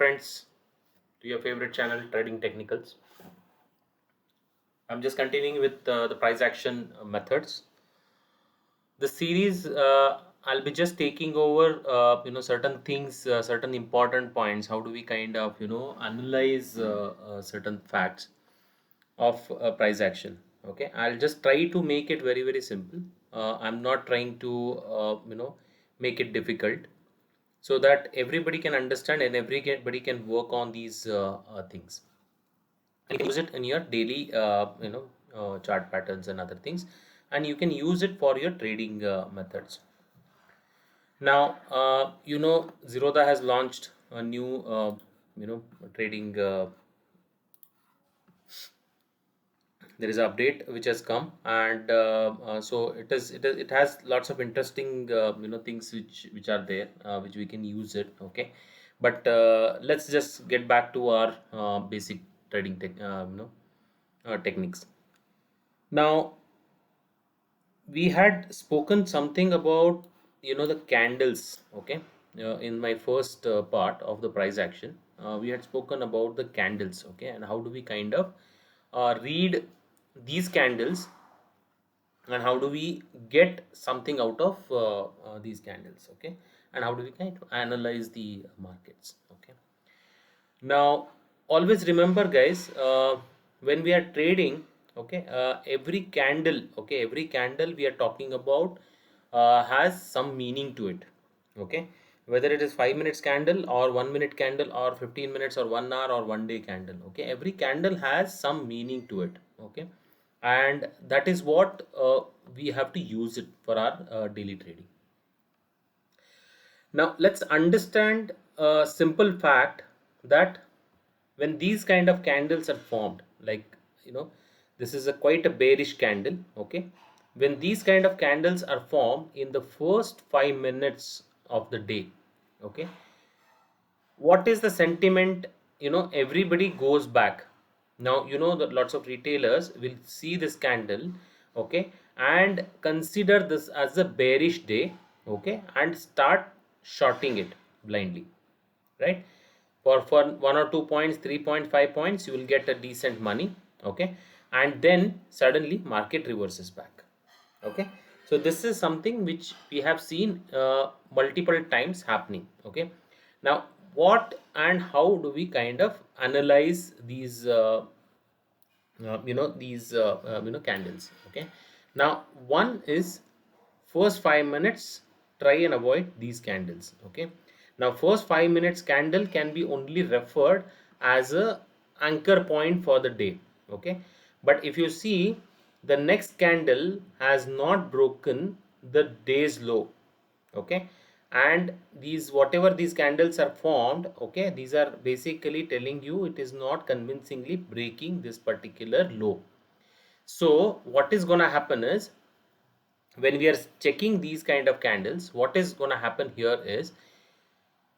friends, to your favorite channel Trading Technicals. I'm just continuing with the price action methods. The series, I'll be just taking over certain things, certain important points. How do we kind of analyze certain facts of price action? Okay, I'll just try to make it very very simple. I'm not trying to make it difficult, so that everybody can understand and everybody can work on these things. You can use it in your daily chart patterns and other things, and you can use it for your trading methods. Now Zerodha has launched a new trading, there is an update which has come, and so it has lots of interesting things which are there, which we can use it. Okay, but let's just get back to our basic trading techniques. Now, we had spoken something about the candles. Okay, in my first part of the price action, we had spoken about the candles. Okay, and how do we kind of read these candles, and how do we get something out of these candles. Okay, and how do we kind of analyze the markets. Okay, now always remember guys, when we are trading, okay, every candle, okay, every candle we are talking about has some meaning to it. Okay, whether it is 5 minutes candle or 1 minute candle or 15 minutes or 1 hour or 1 day candle. Okay, every candle has some meaning to it. Okay, and that is what we have to use it for our daily trading. Now let's understand a simple fact that when these kind of candles are formed, like this is a quite a bearish candle. Okay, when these kind of candles are formed in the first 5 minutes of the day, okay, what is the sentiment? Everybody goes back. Now that lots of retailers will see this candle, okay, and consider this as a bearish day, okay, and start shorting it blindly, right? For 1 or 2 points, 3.5 points, you will get a decent money. Okay, and then suddenly market reverses back. Okay, so this is something which we have seen multiple times happening. Okay, now what and how do we kind of analyze these candles? Okay, now one is first 5 minutes, try and avoid these candles. Okay, now first 5 minutes candle can be only referred as a anchor point for the day. Okay, but if you see, the next candle has not broken the day's low. Okay, and these whatever these candles are formed, okay, these are basically telling you it is not convincingly breaking this particular low. So what is going to happen is, when we are checking these kind of candles, what is going to happen here is,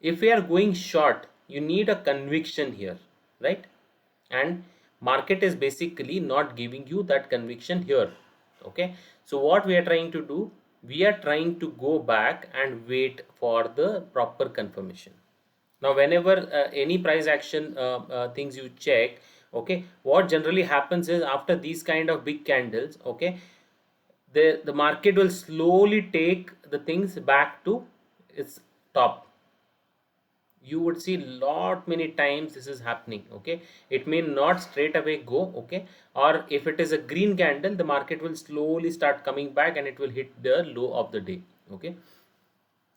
if we are going short, you need a conviction here, right? And market is basically not giving you that conviction here. Okay, so what we are trying to do, we are trying to go back and wait for the proper confirmation. Now whenever any price action things you check, okay, what generally happens is, after these kind of big candles, okay, the market will slowly take the things back to its top. You would see lot many times this is happening. Okay, it may not straight away go. Okay, or if it is a green candle, the market will slowly start coming back and it will hit the low of the day. Okay,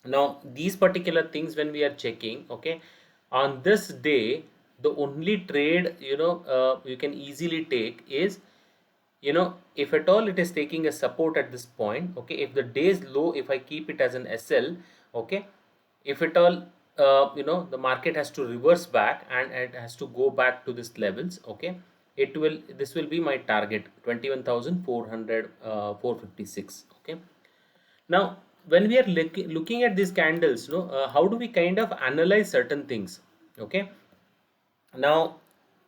now these particular things when we are checking, okay, on this day, the only trade you can easily take is, if at all it is taking a support at this point. Okay, if the day is low, if I keep it as an SL, okay, if at all the market has to reverse back and it has to go back to this levels. Okay, this will be my target, 21,400, 456. Okay, now when we are looking at these candles, how do we kind of analyze certain things? Okay, now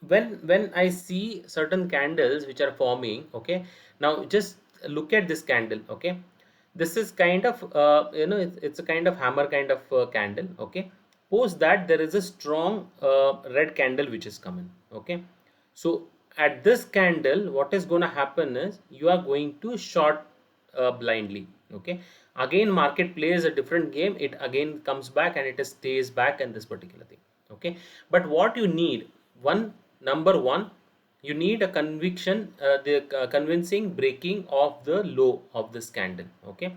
when I see certain candles which are forming, okay, now just look at this candle. Okay, this is kind of it's a kind of hammer kind of candle. Okay, post that there is a strong red candle which is coming. Okay, so at this candle what is going to happen is you are going to short blindly. Okay, again market plays a different game, it again comes back and it stays back in this particular thing. Okay, but what you need, number one, you need a conviction, the convincing breaking of the low of this candle. Okay,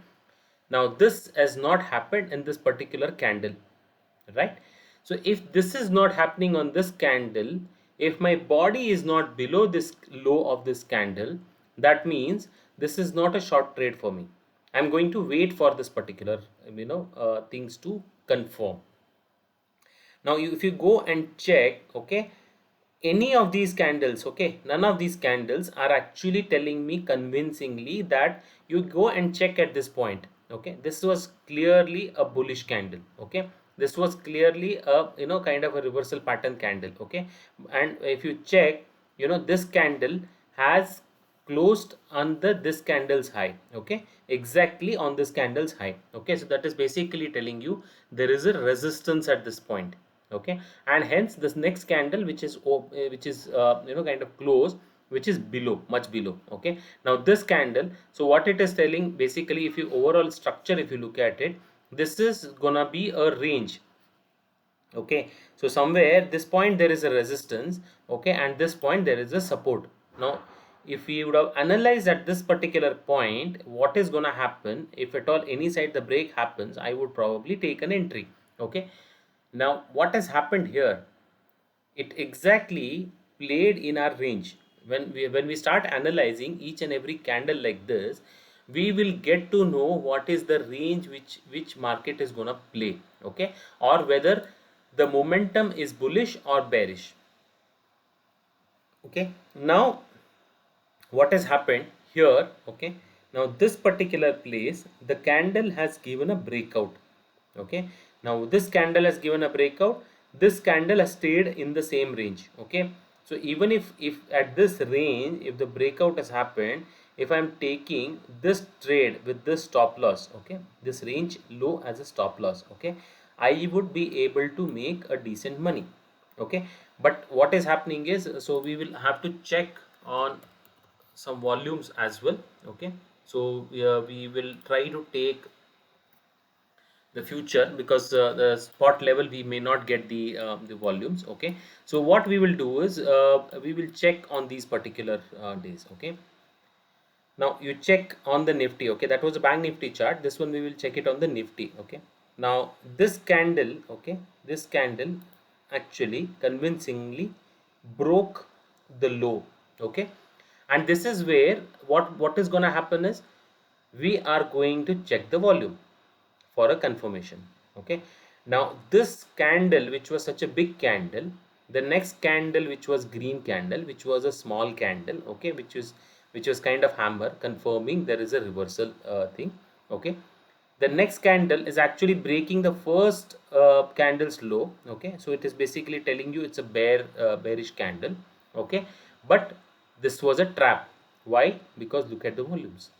now this has not happened in this particular candle, right? So if this is not happening on this candle, if my body is not below this low of this candle, that means this is not a short trade for me. I'm going to wait for this particular things to confirm. Now if you go and check, okay, any of these candles, okay, none of these candles are actually telling me convincingly that you go and check at this point. Okay, this was clearly a bullish candle. Okay, this was clearly a kind of a reversal pattern candle. Okay, and if you check, this candle has closed under this candle's high. Okay, exactly on this candle's high. Okay, so that is basically telling you there is a resistance at this point. Okay, and hence this next candle which is kind of close, which is below, much below. Okay, now this candle, so what it is telling basically, if you overall structure, if you look at it, this is gonna be a range. Okay, so somewhere this point there is a resistance. Okay, and this point there is a support. Now if we would have analyzed at this particular point what is going to happen, if at all any side the break happens, I would probably take an entry. Okay, now what has happened here, it exactly played in our range. When we start analyzing each and every candle like this, we will get to know what is the range which market is going to play. Okay, or whether the momentum is bullish or bearish. Okay, now what has happened here, okay, now this particular place the candle has given a breakout. Okay, now this candle has given a breakout, this candle has stayed in the same range. Okay, so even if at this range, if the breakout has happened, if I'm taking this trade with this stop loss, okay, this range low as a stop loss, okay, I would be able to make a decent money. Okay, but what is happening is, so we will have to check on some volumes as well. Okay, so we will try to take the future, because the spot level we may not get the volumes. Okay, so what we will do is we will check on these particular days. Okay, now you check on the Nifty. Okay, that was a bank Nifty chart. This one we will check it on the Nifty. Okay, now this candle, okay, this candle actually convincingly broke the low. Okay, and this is where what is going to happen is we are going to check the volume for a confirmation. Okay, now this candle which was such a big candle, the next candle which was green candle, which was a small candle, okay, which was kind of hammer confirming there is a reversal thing. Okay, the next candle is actually breaking the first candle's low. Okay, so it is basically telling you it's a bearish candle. Okay, but this was a trap. Why? Because look at the volumes.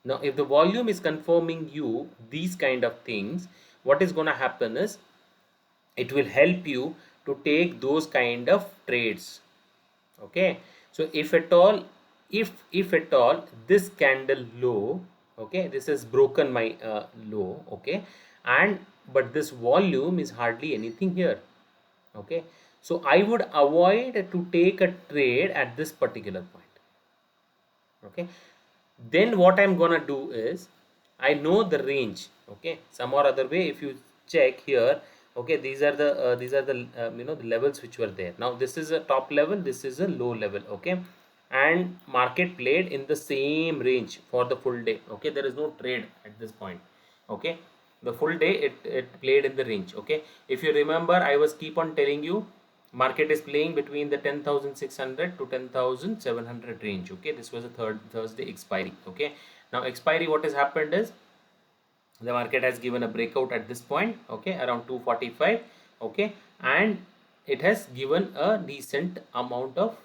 Now if the volume is confirming you these kind of things, what is going to happen is it will help you to take those kind of trades. Okay, so if at all this candle low, okay, this has broken my low. Okay, and but this volume is hardly anything here. Okay, so I would avoid to take a trade at this particular point. Okay, then what I'm gonna do is I know the range. Okay, some or other way, if you check here, okay, these are the the levels which were there. Now this is a top level, this is a low level. Okay, and market played in the same range for the full day. Okay, there is no trade at this point. Okay, the full day it played in the range. Okay, if you remember, I was keep on telling you market is playing between the 10,600 to 10,700 range. Okay, this was a Thursday expiry. Okay, now expiry, what has happened is the market has given a breakout at this point, okay, around 245. Okay, and it has given a decent amount of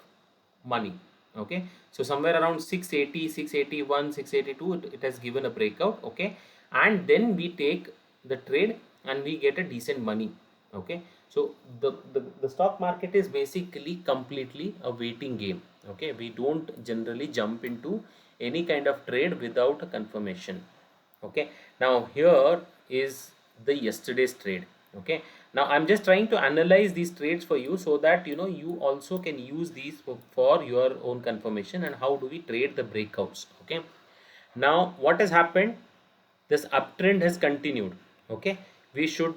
money. Okay, so somewhere around 680, 681, 682, it has given a breakout. Okay, and then we take the trade and we get a decent money. Okay, so the stock market is basically completely a waiting game. Okay, we don't generally jump into any kind of trade without a confirmation. Okay, now here is the yesterday's trade. Okay, now I'm just trying to analyze these trades for you so that you know you also can use these for your own confirmation. And how do we trade the breakouts? Okay, now what has happened, this uptrend has continued. Okay, we should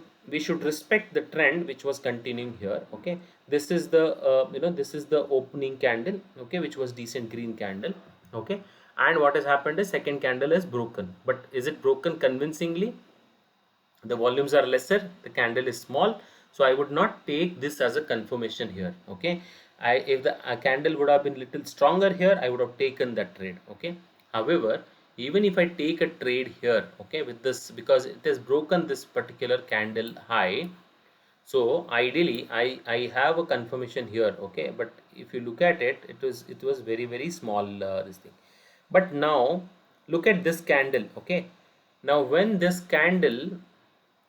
respect the trend which was continuing here. Okay, this is the this is the opening candle, okay, which was decent green candle. Okay, and what has happened is second candle is broken, but is it broken convincingly? The volumes are lesser, the candle is small, so I would not take this as a confirmation here. Okay, if the candle would have been little stronger here, I would have taken that trade. Okay, however, even if I take a trade here, okay, with this, because it has broken this particular candle high, so ideally I have a confirmation here. Okay, but if you look at it, it was very very small, this thing. But now look at this candle. Okay, now when this candle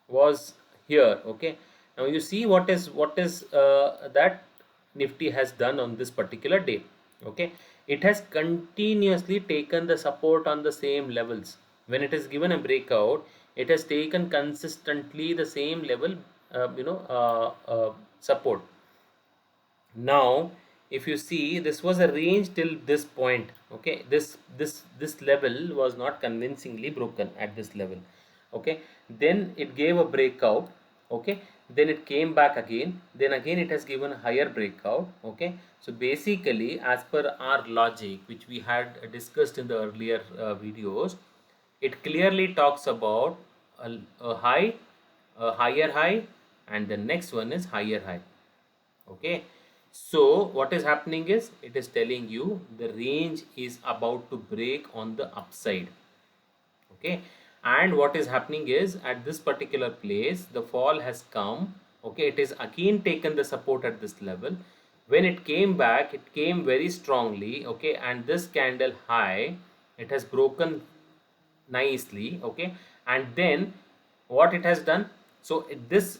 was here, okay, now you see what is that Nifty has done on this particular day. Okay, it has continuously taken the support on the same levels. When it is given a breakout, it has taken consistently the same level, support. Now if you see, this was a range till this point. Okay, this level was not convincingly broken at this level. Okay, then it gave a breakout. Okay, then it came back again, then again it has given a higher breakout. Okay, so basically as per our logic which we had discussed in the earlier videos, it clearly talks about a high, a higher high, and the next one is higher high. Okay, so what is happening is, it is telling you the range is about to break on the upside. Okay, and what is happening is, at this particular place the fall has come. Okay, it is again taken the support at this level. When it came back, it came very strongly. Okay, and this candle high, it has broken nicely. Okay, and then what it has done, so this,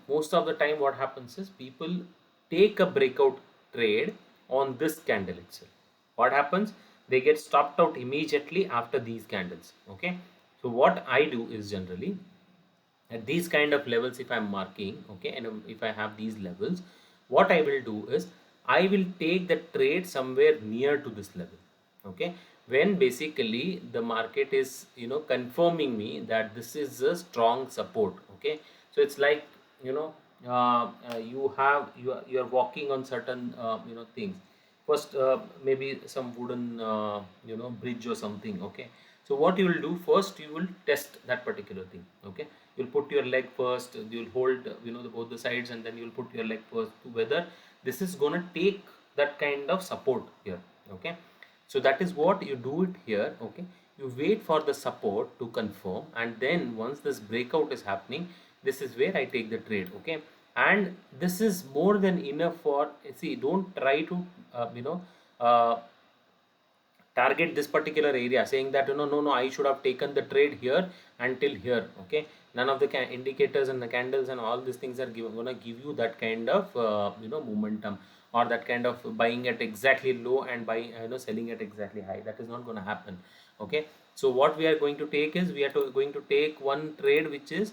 most of the time what happens is, people take a breakout trade on this candle itself. What happens, they get stopped out immediately after these candles. Okay, so what I do is, generally at these kind of levels, if I'm marking, okay, and if I have these levels, what I will do is, I will take the trade somewhere near to this level. Okay, when basically the market is confirming me that this is a strong support. Okay, so it's like, you know you are walking on certain things. First, maybe some wooden bridge or something. Okay, so what you will do first, you will test that particular thing. Okay, you'll put your leg first, you'll hold both the sides, and then you'll put your leg first to whether this is gonna take that kind of support here. Okay, so that is what you do it here. Okay, you wait for the support to confirm, and then once this breakout is happening, this is where I take the trade. Okay, and this is more than enough for, see, don't try to uh, target this particular area, saying that no, I should have taken the trade here until here. Okay, none of the indicators and the candles and all these things are gonna give you that kind of momentum, or that kind of buying at exactly low and buying, selling at exactly high. That is not going to happen. Okay, so what we are going to take is, we are going to take one trade which is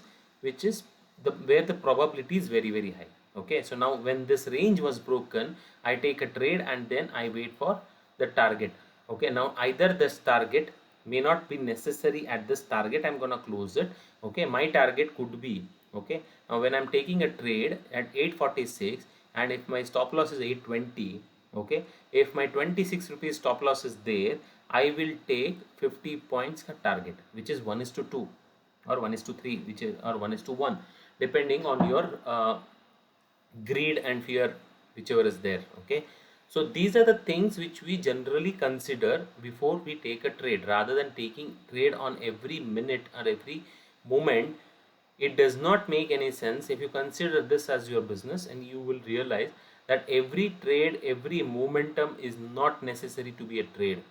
the where the probability is very very high. Okay, so now when this range was broken, I take a trade and then I wait for the target. Okay, now either this target may not be necessary, at this target I'm gonna close it. Okay, my target could be, okay, now when I'm taking a trade at 846, and if my stop loss is 820, okay, if my 26 rupees stop loss is there, I will take 50 points target, which is 1 is to 2 or 1 is to 3, which is, or 1 is to 1, depending on your greed and fear, whichever is there. Okay, so these are the things which we generally consider before we take a trade, rather than taking trade on every minute or every moment. It does not make any sense. If you consider this as your business, and you will realize that every trade, every momentum is not necessary to be a trade.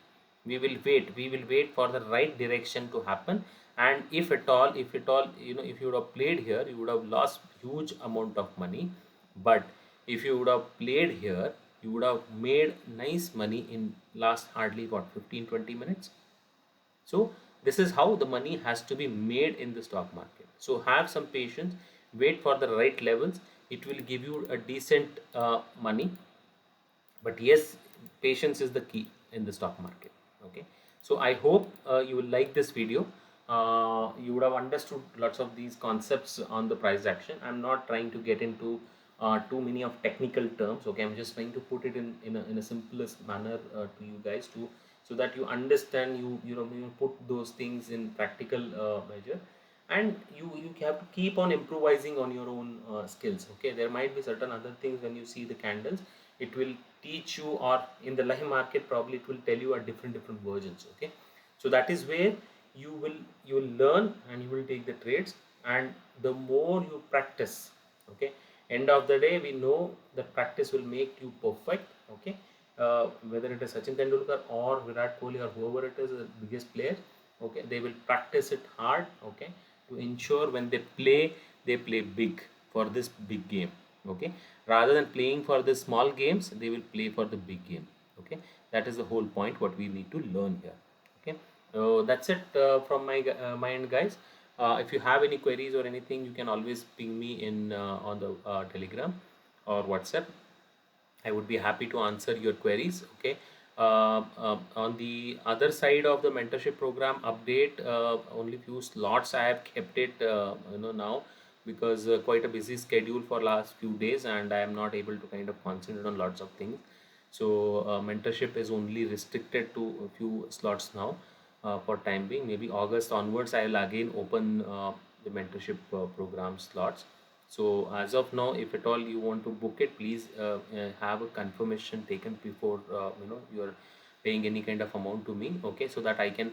we will wait for the right direction to happen. And if at all, if you would have played here, you would have lost huge amount of money. But if you would have played here, you would have made nice money in last hardly what 15-20 minutes. So this is how the money has to be made in the stock market. So have some patience, wait for the right levels. It will give you a decent money. But yes, patience is the key in the stock market. Okay, so I hope you will like this video. You would have understood lots of these concepts on the price action. I'm not trying to get into too many of technical terms. Okay, I'm just trying to put it in a simplest manner to you guys, to so that you understand, you put those things in practical measure. And you have to keep on improvising on your own skills. Okay, there might be certain other things. When you see the candles, it will teach you, or in the live market probably it will tell you a different versions. Okay, so that is where you will learn and you will take the trades. And the more you practice, okay, end of the day we know that practice will make you perfect. Okay, whether it is Sachin Tendulkar or Virat Kohli or whoever it is, the biggest player, okay, they will practice it hard. Okay, to ensure when they play big for this big game. Okay, rather than playing for the small games, they will play for the big game. Okay, that is the whole point what we need to learn here. Okay, so that's it from my end, guys. If you have any queries or anything, you can always ping me in on the Telegram or WhatsApp. I would be happy to answer your queries. Okay. On the other side of the mentorship program update, only few slots I have kept it, now, because quite a busy schedule for last few days, and I am not able to kind of concentrate on lots of things. So mentorship is only restricted to a few slots now, for time being. Maybe August onwards, I will again open the mentorship program slots. So as of now, if at all you want to book it, please have a confirmation taken before you're paying any kind of amount to me. Okay, so that I can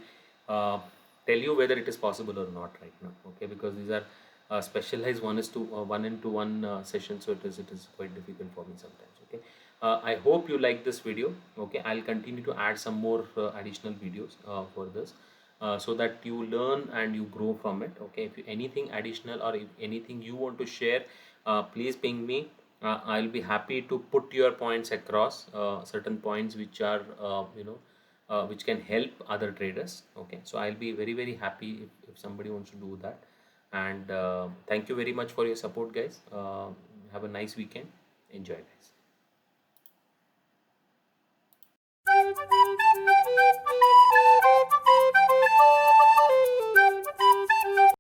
uh, tell you whether it is possible or not right now. Okay, because these are specialized one-to-one session, so it is quite difficult for me sometimes. Okay, I hope you like this video. Okay, I'll continue to add some more additional videos for this, so that you learn and you grow from it. Okay, if anything additional or if anything you want to share, please ping me. I'll be happy to put your points across, certain points which are which can help other traders. Okay, so I'll be very very happy if somebody wants to do that. And thank you very much for your support, guys. Have a nice weekend. Enjoy, guys.